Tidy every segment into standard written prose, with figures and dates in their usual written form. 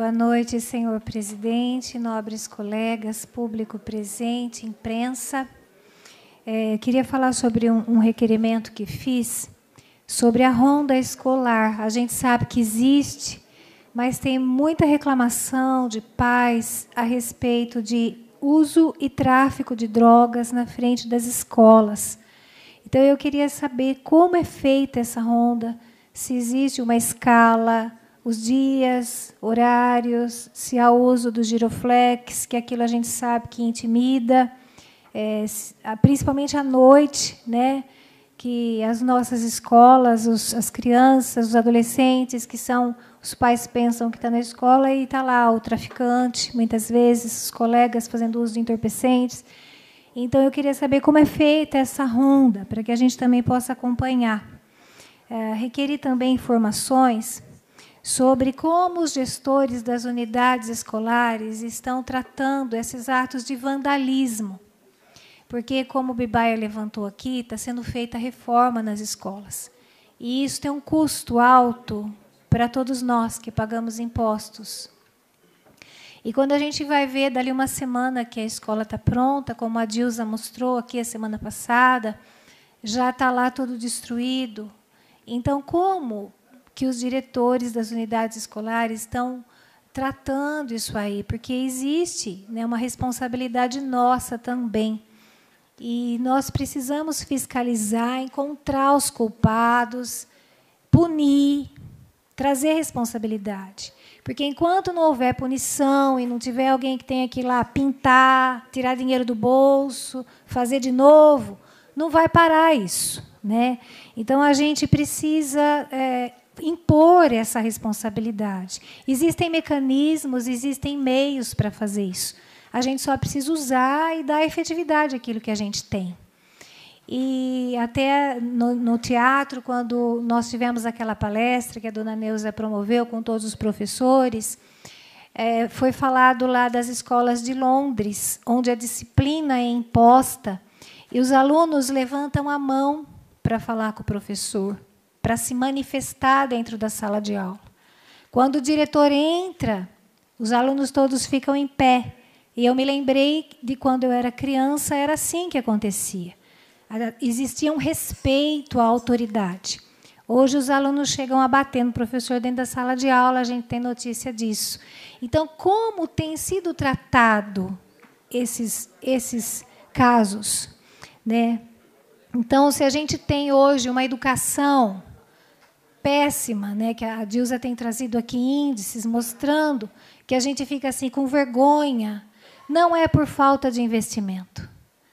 Boa noite, senhor presidente, nobres colegas, público presente, imprensa. Queria falar sobre um requerimento que fiz sobre a ronda escolar. A gente sabe que existe, mas tem muita reclamação de pais a respeito de uso e tráfico de drogas na frente das escolas. Então, eu queria saber como é feita essa ronda, se existe uma escala, os dias, horários, se há uso do giroflex, que aquilo a gente sabe que intimida, principalmente à noite, né, que as nossas escolas, as crianças, os adolescentes, que são, os pais pensam que está na escola e está lá o traficante, muitas vezes, os colegas fazendo uso de entorpecentes. Então, eu queria saber como é feita essa ronda, para que a gente também possa acompanhar. Requeri também informações sobre como os gestores das unidades escolares estão tratando esses atos de vandalismo. Porque, como o Bibaia levantou aqui, está sendo feita reforma nas escolas. E isso tem um custo alto para todos nós que pagamos impostos. E quando a gente vai ver, dali uma semana que a escola está pronta, como a Dilza mostrou aqui a semana passada, já está lá tudo destruído. Então, como que os diretores das unidades escolares estão tratando isso aí? Porque existe, né, uma responsabilidade nossa também. E nós precisamos fiscalizar, encontrar os culpados, punir, trazer responsabilidade. Porque enquanto não houver punição e não tiver alguém que tenha que ir lá pintar, tirar dinheiro do bolso, fazer de novo, não vai parar isso, né? Então, a gente precisa impor essa responsabilidade. Existem mecanismos, existem meios para fazer isso. A gente só precisa usar e dar efetividade àquilo que a gente tem. E até no teatro, quando nós tivemos aquela palestra que a dona Neuza promoveu com todos os professores, foi falado lá das escolas de Londres, onde a disciplina é imposta, e os alunos levantam a mão para falar com o professor, para se manifestar dentro da sala de aula. Quando o diretor entra, os alunos todos ficam em pé. E eu me lembrei de quando eu era criança, era assim que acontecia. Existia um respeito à autoridade. Hoje, os alunos chegam a bater no professor dentro da sala de aula, a gente tem notícia disso. Então, como tem sido tratado esses casos, né? Então, se a gente tem hoje uma educação péssima, né, que a Dilza tem trazido aqui índices mostrando que a gente fica assim com vergonha, não é por falta de investimento.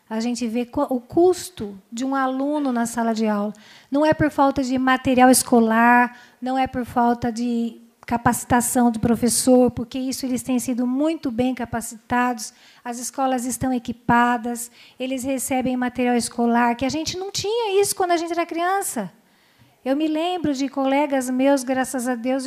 A gente vê o custo de um aluno na sala de aula. Não é por falta de material escolar, não é por falta de capacitação do professor, porque isso eles têm sido muito bem capacitados, as escolas estão equipadas, eles recebem material escolar, que a gente não tinha isso quando a gente era criança. Eu me lembro de colegas meus, graças a Deus,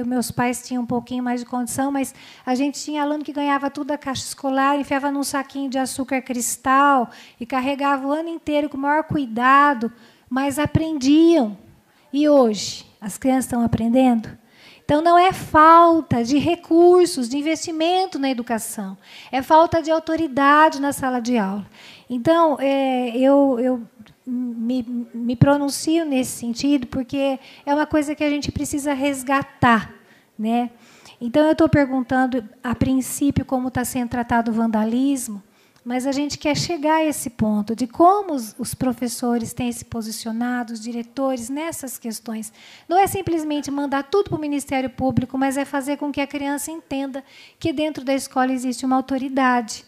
meus pais tinham um pouquinho mais de condição, mas a gente tinha aluno que ganhava tudo da caixa escolar, enfiava num saquinho de açúcar cristal e carregava o ano inteiro com o maior cuidado, mas aprendiam. E hoje, as crianças estão aprendendo? Então, não é falta de recursos, de investimento na educação, é falta de autoridade na sala de aula. Então, eu me pronuncio nesse sentido, porque é uma coisa que a gente precisa resgatar, né? Então, eu estou perguntando, a princípio, como está sendo tratado o vandalismo, mas a gente quer chegar a esse ponto de como os professores têm se posicionado, os diretores, nessas questões. Não é simplesmente mandar tudo para o Ministério Público, mas é fazer com que a criança entenda que dentro da escola existe uma autoridade,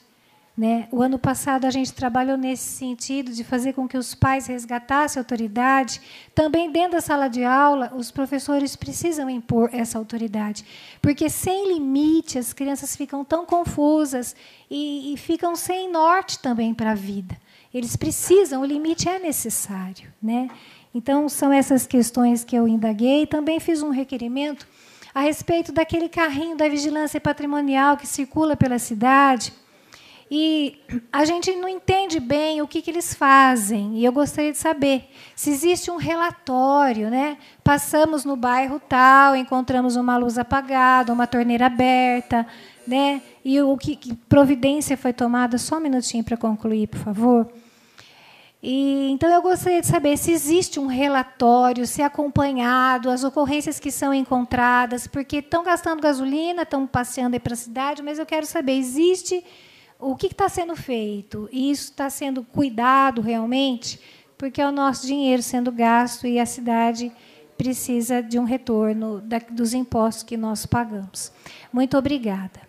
né? O ano passado, a gente trabalhou nesse sentido de fazer com que os pais resgatassem a autoridade. Também, dentro da sala de aula, os professores precisam impor essa autoridade, porque, sem limite, as crianças ficam tão confusas e ficam sem norte também para a vida. Eles precisam, o limite é necessário, né? Então, são essas questões que eu indaguei. Também fiz um requerimento a respeito daquele carrinho da vigilância patrimonial que circula pela cidade. e a gente não entende bem o que eles fazem. E eu gostaria de saber se existe um relatório, né? Passamos no bairro tal, encontramos uma luz apagada, uma torneira aberta, né? E que providência foi tomada? Só um minutinho para concluir, por favor. Então, eu gostaria de saber se existe um relatório, se é acompanhado, as ocorrências que são encontradas, porque estão gastando gasolina, estão passeando aí para a cidade, mas eu quero saber, existe o que está sendo feito? E isso está sendo cuidado realmente? Porque é o nosso dinheiro sendo gasto e a cidade precisa de um retorno dos impostos que nós pagamos. Muito obrigada.